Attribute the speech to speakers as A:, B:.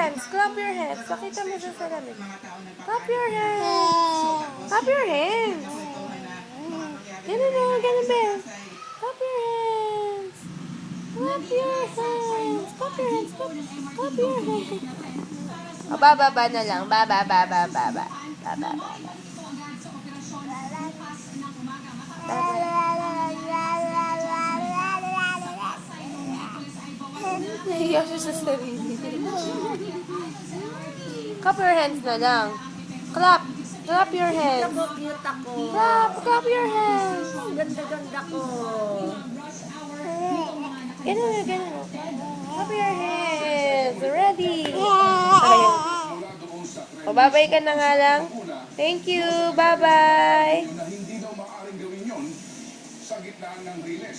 A: hands. Clap your hands. Pakita mo sa salamin. Clap your hands. Clap your hands. Ganun o, ganun ba? Clap your hands. Clap your hands. Clap your hands. Clap your hands. O, bababa na lang. Bababa. Nahiya siya sa sarili. Clap your hands na lang. Clap. Clap your hands.
B: Ako, cute ako.
A: Clap your hands.
B: Ganda-ganda ko.
A: Ganun. Clap your hands. Ready. Ayun. O, babay ka na nga lang. Thank you. Bye-bye.
C: Na hindi daw maaaring gawin yon sa gitna ng riles.